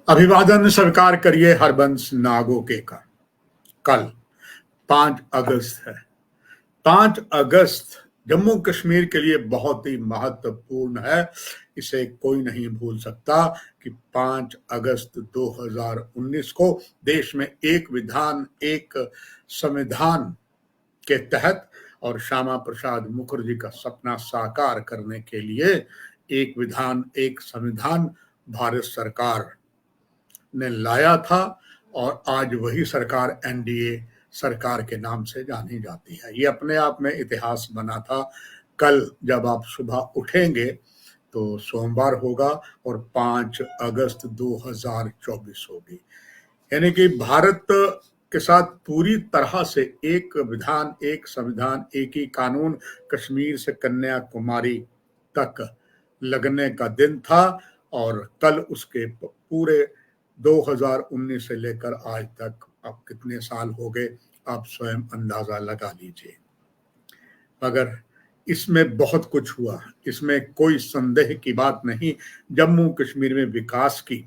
अभिवादन स्वीकार करिए हरबंस नागोके का। कल 5 अगस्त है। 5 अगस्त जम्मू कश्मीर के लिए बहुत ही महत्वपूर्ण है। इसे कोई नहीं भूल सकता कि 5 अगस्त 2019 को देश में एक विधान एक संविधान के तहत और श्यामा प्रसाद मुखर्जी का सपना साकार करने के लिए एक विधान एक संविधान भारत सरकार ने लाया था। और आज वही सरकार एनडीए सरकार के नाम से जानी जाती है। ये अपने आप में इतिहास बना था। कल जब आप सुबह उठेंगे तो सोमवार होगा और 5 अगस्त 2024 होगी। यानी कि भारत के साथ पूरी तरह से एक विधान एक संविधान एक ही कानून कश्मीर से कन्याकुमारी तक लगने का दिन था। और कल उसके पूरे 2019 से लेकर आज तक अब कितने साल हो गए, आप स्वयं अंदाजा लगा लीजिए। मगर इसमें बहुत कुछ हुआ, इसमें कोई संदेह की बात नहीं। जम्मू कश्मीर में विकास की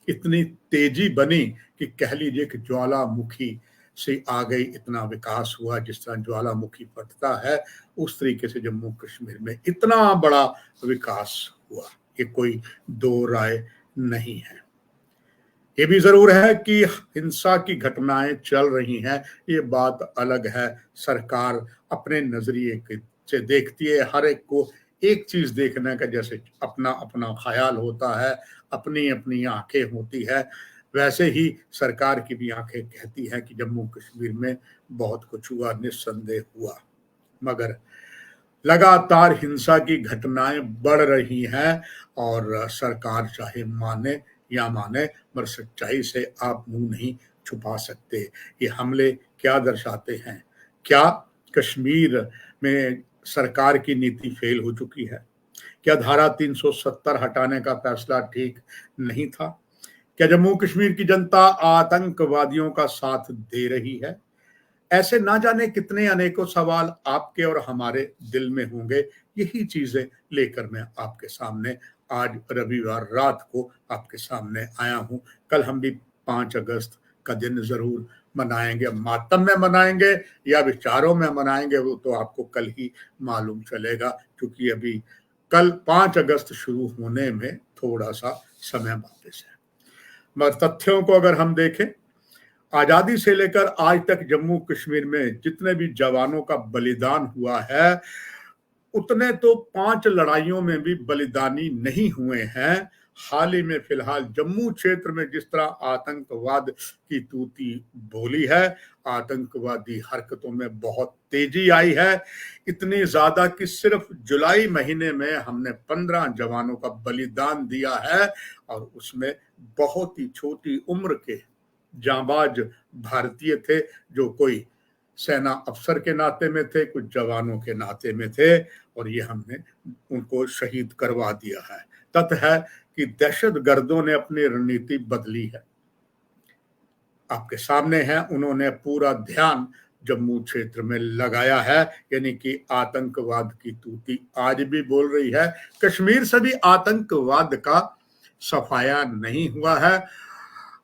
इतनी तेजी बनी कि कह लीजिए कि ज्वालामुखी से आ गई। इतना विकास हुआ, जिस तरह ज्वालामुखी फटता है उस तरीके से जम्मू कश्मीर में इतना बड़ा विकास हुआ, ये कोई दो राय नहीं है। ये भी जरूर है कि हिंसा की घटनाएं चल रही हैं, ये बात अलग है। सरकार अपने नजरिए से देखती है, हर एक को एक चीज देखने का जैसे अपना अपना ख्याल होता है, अपनी अपनी आंखें होती है, वैसे ही सरकार की भी आंखें कहती हैं कि जम्मू कश्मीर में बहुत कुछ हुआ, निस्संदेह हुआ। मगर लगातार हिंसा की घटनाएं बढ़ रही हैं और सरकार चाहे माने या माने, पर सच्चाई से आप मुंह नहीं छुपा सकते। ये हमले क्या दर्शाते हैं? क्या कश्मीर में सरकार की नीति फेल हो चुकी है? क्या धारा 370 हटाने का फैसला ठीक नहीं था? क्या जम्मू कश्मीर की जनता आतंकवादियों का साथ दे रही है? ऐसे ना जाने कितने अनेकों सवाल आपके और हमारे दिल में होंगे। यही चीजें लेकर मैं आपके सामने आज रविवार रात को आपके सामने आया हूं। कल हम भी 5 अगस्त का दिन जरूर मनाएंगे। मातम में मनाएंगे या विचारों में मनाएंगे वो तो आपको कल ही मालूम चलेगा, क्योंकि अभी कल 5 अगस्त शुरू होने में थोड़ा सा समय वापस है। मगर तथ्यों को अगर हम देखें, आजादी से लेकर आज तक जम्मू कश्मीर में जितने भी जवानों का बलिदान हुआ है, उतने तो 5 लड़ाइयों में भी बलिदानी नहीं हुए हैं। हाल ही में फिलहाल जम्मू क्षेत्र में जिस तरह आतंकवाद की तूती बोली है, आतंकवादी हरकतों में बहुत तेजी आई है। इतनी ज्यादा कि सिर्फ जुलाई महीने में हमने 15 जवानों का बलिदान दिया है और उसमें बहुत ही छोटी उम्र के जांबाज भारतीय थे, जो कोई सेना अफसर के नाते में थे, कुछ जवानों के नाते में थे, और ये हमने उनको शहीद करवा दिया है। तथ्य है कि दहशत गर्दों ने अपनी रणनीति बदली है, आपके सामने है। उन्होंने पूरा ध्यान जम्मू क्षेत्र में लगाया है, यानी कि आतंकवाद की तूती आज भी बोल रही है। कश्मीर से भी आतंकवाद का सफाया नहीं हुआ है।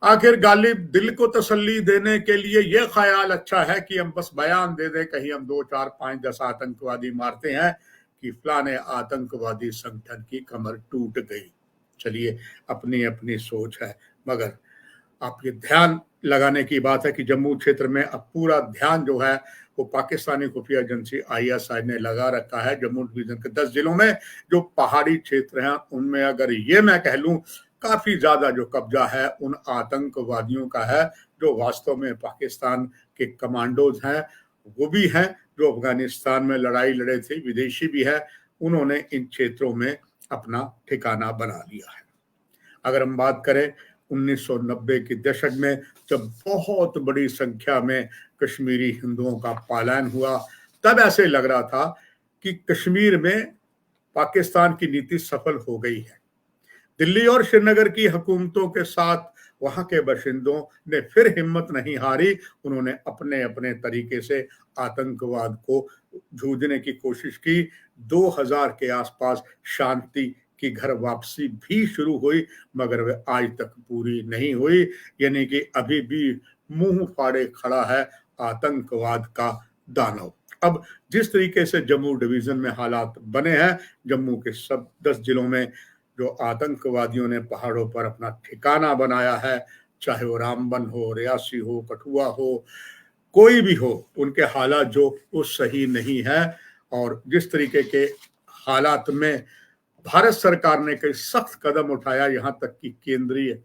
आखिर गालिब दिल को तसल्ली देने के लिए यह ख्याल अच्छा है कि हम बस बयान दे दें, कहीं हम 2, 4, 5, 10 आतंकवादी मारते हैं कि फलाने आतंकवादी संगठन की कमर टूट गई। चलिए, अपनी अपनी सोच है, मगर आप ये ध्यान लगाने की बात है कि जम्मू क्षेत्र में अब पूरा ध्यान जो है वो पाकिस्तानी खुफिया एजेंसी आईएसआई ने लगा रखा है। जम्मू डिवीजन के 10 जिलों में जो पहाड़ी क्षेत्र हैं उनमें अगर ये मैं कह लूं, काफी ज्यादा जो कब्जा है उन आतंकवादियों का है, जो वास्तव में पाकिस्तान के कमांडोज हैं। वो भी हैं जो अफगानिस्तान में लड़ाई लड़े थे, विदेशी भी है। उन्होंने इन क्षेत्रों में अपना ठिकाना बना लिया है। अगर हम बात करें 1990 के दशक में, जब बहुत बड़ी संख्या में कश्मीरी हिंदुओं का पलायन हुआ, तब ऐसे लग रहा था कि कश्मीर में पाकिस्तान की नीति सफल हो गई है। दिल्ली और श्रीनगर की हुकूमतों के साथ वहां के बाशिंदों ने फिर हिम्मत नहीं हारी। उन्होंने अपने अपने तरीके से आतंकवाद को जूझने की कोशिश की। 2000 के आसपास शांति की घर वापसी भी शुरू हुई, मगर वे आज तक पूरी नहीं हुई। यानी कि अभी भी मुंह फाड़े खड़ा है आतंकवाद का दानव। अब जिस तरीके से जम्मू डिवीजन में हालात बने हैं, जम्मू के सब 10 जिलों में जो आतंकवादियों ने पहाड़ों पर अपना ठिकाना बनाया है, चाहे वो रामबन हो, रियासी हो, कठुआ हो, कोई भी हो, उनके हालात जो वो सही नहीं है। और जिस तरीके के हालात में भारत सरकार ने कई सख्त कदम उठाया, यहाँ तक कि केंद्रीय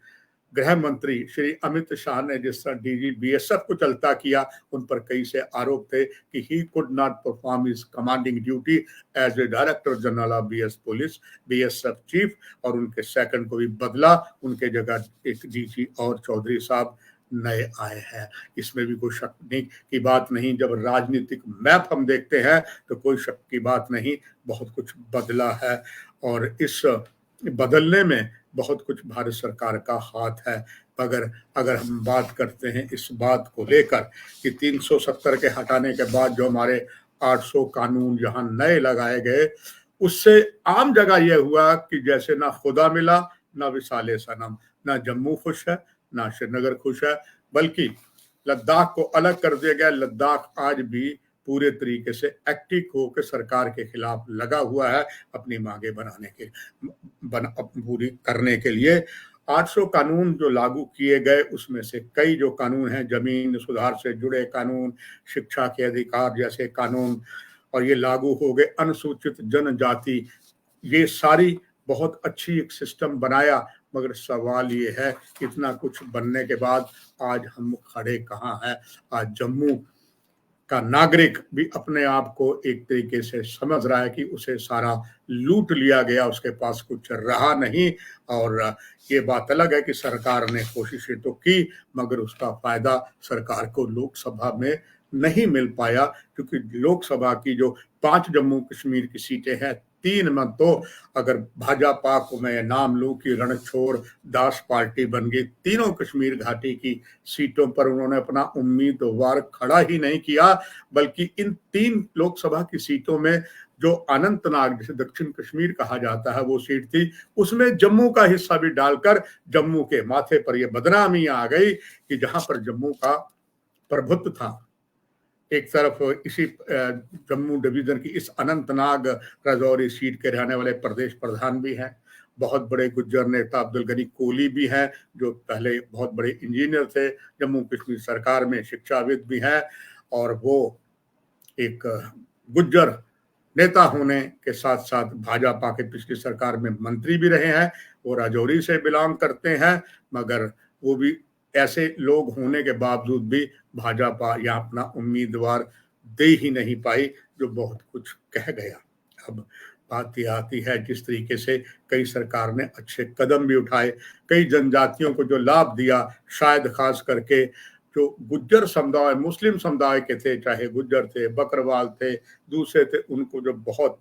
गृह मंत्री श्री अमित शाह ने जिस तरह डीजी बीएसएफ को चलता किया, उन पर कई से आरोप थे कि he could not perform his commanding duty as a director general of BSF chief, और उनके सेकंड को भी बदला, उनके जगह एक डीजी और चौधरी साहब नए आए हैं। इसमें भी कोई शक नहीं की बात नहीं। जब राजनीतिक मैप हम देखते हैं तो कोई शक की बात नहीं, बहुत कुछ बदला है और इस बदलने में बहुत कुछ भारत सरकार का हाथ है। मगर अगर हम बात करते हैं इस बात को लेकर कि 370 के हटाने के बाद जो हमारे 800 कानून जहां नए लगाए गए, उससे आम जगह यह हुआ कि जैसे ना खुदा मिला ना विसाले सनम, ना जम्मू खुश है ना श्रीनगर खुश है, बल्कि लद्दाख को अलग कर दिया गया। लद्दाख आज भी पूरे तरीके से एक्टिव होकर सरकार के खिलाफ लगा हुआ है अपनी मांगे पूरी करने के लिए। 800 कानून जो लागू किए गए, उसमें से कई जो कानून हैं जमीन सुधार से जुड़े कानून, शिक्षा के अधिकार जैसे कानून, और ये लागू हो गए अनुसूचित जनजाति, ये सारी बहुत अच्छी एक सिस्टम बनाया। मगर सवाल ये है इतना कुछ बनने के बाद आज हम खड़े कहाँ हैं। आज जम्मू का नागरिक भी अपने आप को एक तरीके से समझ रहा है कि उसे सारा लूट लिया गया, उसके पास कुछ रहा नहीं। और ये बात अलग है कि सरकार ने कोशिशें तो की, मगर उसका फायदा सरकार को लोकसभा में नहीं मिल पाया, क्योंकि लोकसभा की जो 5 जम्मू कश्मीर की सीटें हैं, 3 में तो अगर भाजपा को मैं नाम लूं कि रणछोड़ दास पार्टी बन गई, तीनों कश्मीर घाटी की सीटों पर उन्होंने अपना उम्मीदवार खड़ा ही नहीं किया, बल्कि इन 3 लोकसभा की सीटों में जो अनंतनाग जिसे दक्षिण कश्मीर कहा जाता है वो सीट थी, उसमें जम्मू का हिस्सा भी डालकर जम्मू के माथे पर यह बदनामी आ गई कि जहां पर जम्मू का प्रभुत्व था। एक तरफ इसी जम्मू डिवीजन की इस अनंतनाग राजौरी सीट के रहने वाले प्रदेश प्रधान भी हैं, बहुत बड़े गुज्जर नेता अब्दुल गनी कोहली भी हैं, जो पहले बहुत बड़े इंजीनियर थे, जम्मू कश्मीर सरकार में शिक्षाविद भी हैं, और वो एक गुज्जर नेता होने के साथ साथ भाजपा के पिछली सरकार में मंत्री भी रहे हैं। वो राजौरी से बिलोंग करते हैं, मगर वो भी ऐसे लोग होने के बावजूद भी भाजपा यहाँ अपना उम्मीदवार दे ही नहीं पाई, जो बहुत कुछ कह गया। अब बात यह आती है जिस तरीके से कई सरकार ने अच्छे कदम भी उठाए, कई जनजातियों को जो लाभ दिया, शायद खास करके जो गुज्जर समुदाय, मुस्लिम समुदाय के थे, चाहे गुज्जर थे, बकरवाल थे, दूसरे थे, उनको जो बहुत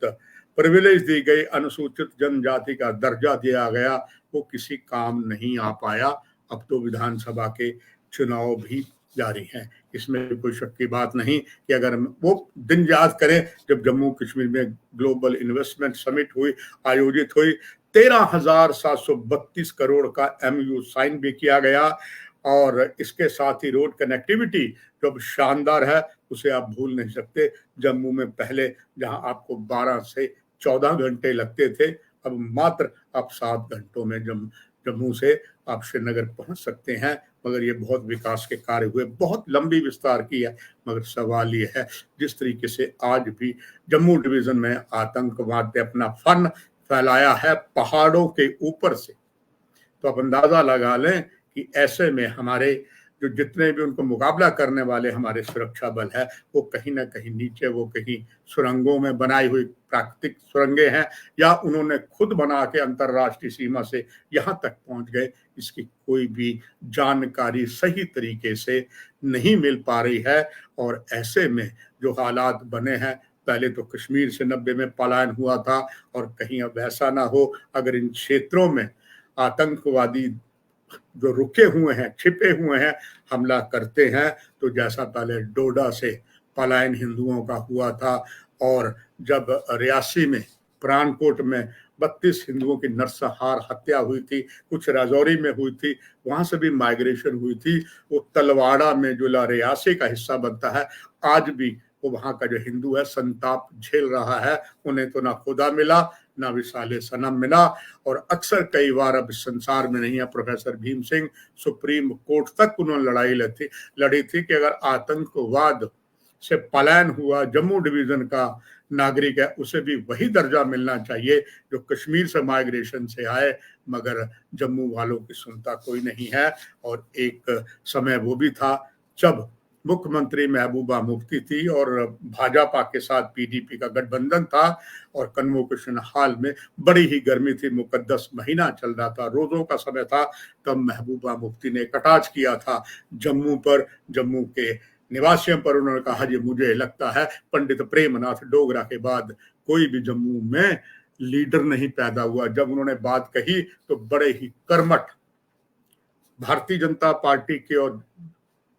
प्रिविलेज दी गई, अनुसूचित जनजाति का दर्जा दिया गया, वो किसी काम नहीं आ पाया। अब तो विधानसभा के चुनाव भी जारी हैं, इसमें कोई शक की बात नहीं कि अगर वो दिन याद करें जब जम्मू कश्मीर में ग्लोबल इन्वेस्टमेंट समिट हुई, आयोजित हुई, 13,732 करोड़ का MOU साइन भी किया गया, और इसके साथ ही रोड कनेक्टिविटी जो अब शानदार है, उसे आप भूल नहीं सकते। जम्मू में पहले जहां आपको 12 से 14 घंटे लगते थे, अब मात्र आप 7 घंटों में जम्मू से आप श्रीनगर पहुंच सकते हैं। मगर ये बहुत विकास के कार्य हुए, बहुत लंबी विस्तार की है। मगर सवाल ये है जिस तरीके से आज भी जम्मू डिवीजन में आतंकवाद ने अपना फन फैलाया है पहाड़ों के ऊपर से, तो आप अंदाजा लगा लें कि ऐसे में हमारे जो जितने भी उनको मुकाबला करने वाले हमारे सुरक्षा बल है, वो कहीं ना कहीं नीचे, वो कहीं सुरंगों में बनाई हुई प्राकृतिक सुरंगें हैं, या उन्होंने खुद बना के अंतर्राष्ट्रीय सीमा से यहाँ तक पहुँच गए, इसकी कोई भी जानकारी सही तरीके से नहीं मिल पा रही है। और ऐसे में जो हालात बने हैं, पहले तो कश्मीर से 90 में पलायन हुआ था, और कहीं अब ऐसा ना हो, अगर इन क्षेत्रों में आतंकवादी जो रुके हुए हैं, छिपे हुए हैं, हमला करते हैं, तो जैसा पहले डोडा से पलायन हिंदुओं का हुआ था, और जब रियासी में पठानकोट में 32 हिंदुओं की नरसंहार हत्या हुई थी, कुछ राजौरी में हुई थी, वहां से भी माइग्रेशन हुई थी। वो तलवाड़ा में जो रियासी का हिस्सा बनता है, आज भी वो वहां का जो हिंदू है संताप झेल रहा है। उन्हें तो ना खुदा मिला, ना विसाले सनम मिला। और अक्सर कई बार अब इस संसार में नहीं है, professor Bhim Singh supreme court तक उन्होंने लड़ी थी कि अगर आतंकवाद से पलायन हुआ जम्मू डिवीजन का नागरिक है, उसे भी वही दर्जा मिलना चाहिए जो कश्मीर से माइग्रेशन से आए, मगर जम्मू वालों की सुनता कोई नहीं है। और एक समय वो भी था जब मुख्यमंत्री महबूबा मुफ्ती थी और भाजपा के साथ पीडीपी का गठबंधन था और कन्वोकेशन हॉल में बड़ी ही गर्मी थी, मुकद्दस महीना चल रहा था, रोजों का समय था। तब महबूबा मुफ्ती ने कटाक्ष किया था जम्मू पर, जम्मू के निवासियों पर। उन्होंने कहा जी मुझे लगता है पंडित प्रेमनाथ डोगरा के बाद कोई भी जम्मू में लीडर नहीं पैदा हुआ। जब उन्होंने बात कही तो बड़े ही कर्मठ भारतीय जनता पार्टी के और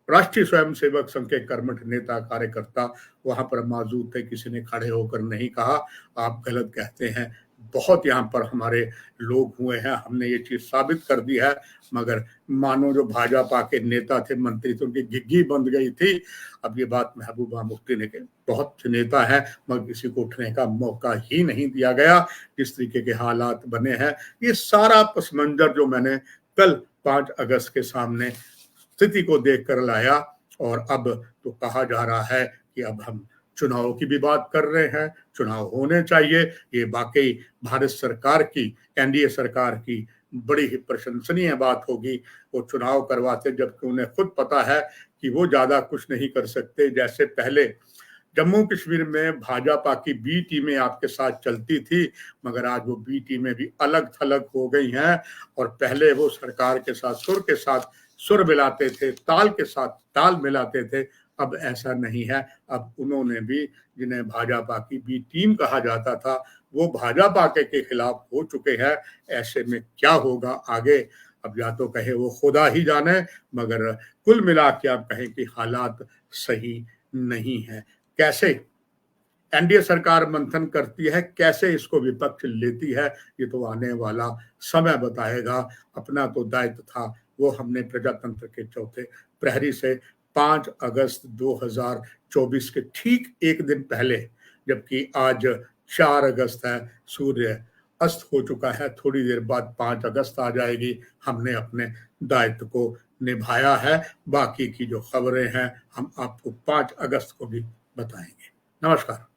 राष्ट्रीय स्वयंसेवक संघ के कर्मठ नेता कार्यकर्ता वहां पर मौजूद थे, किसी ने खड़े होकर नहीं कहा आप गलत कहते हैं। बहुत यहाँ पर हमारे लोग हुए हैं, हमने ये चीज साबित कर दी है, मगर मानो जो भाजपा के नेता थे, मंत्री थे, उनकी घिग्गी बंद गई थी। अब ये बात महबूबा मुफ्ती ने कही, बहुत से नेता है मगर किसी को उठने का मौका ही नहीं दिया गया। जिस तरीके के हालात बने हैं, ये सारा पस मंजर जो मैंने कल 5 अगस्त के सामने स्थिति को देखकर लाया। और अब तो कहा जा रहा है कि अब हम चुनाव की भी बात कर रहे हैं, चुनाव होने चाहिए। ये वाकई भारत सरकार की, एनडीए सरकार की बड़ी ही प्रशंसनीय बात होगी। वो चुनाव करवाते जबकि उन्हें खुद पता है कि वो ज्यादा कुछ नहीं कर सकते। जैसे पहले जम्मू कश्मीर में भाजपा की बी टीमें आपके साथ चलती थी, मगर आज वो बी टीमें भी अलग थलग हो गई हैं। और पहले वो सरकार के साथ सुर के साथ सुर मिलाते थे, ताल के साथ ताल मिलाते थे, अब ऐसा नहीं है। अब उन्होंने भी, जिन्हें भाजपा की बी टीम कहा जाता था, वो भाजपा के खिलाफ हो चुके हैं। ऐसे में क्या होगा आगे, अब या तो कहे वो खुदा ही जाने, मगर कुल मिला के आप कहें कि हालात सही नहीं है। कैसे एनडीए सरकार मंथन करती है, कैसे इसको विपक्ष लेती है, ये तो आने वाला समय बताएगा। अपना तो दायित्व था, वो हमने प्रजातंत्र के चौथे प्रहरी से 5 अगस्त 2024 के ठीक एक दिन पहले, जबकि आज 4 अगस्त है, सूर्य अस्त हो चुका है, थोड़ी देर बाद 5 अगस्त आ जाएगी, हमने अपने दायित्व को निभाया है। बाकी की जो खबरें हैं हम आपको 5 अगस्त को भी बताएंगे। नमस्कार।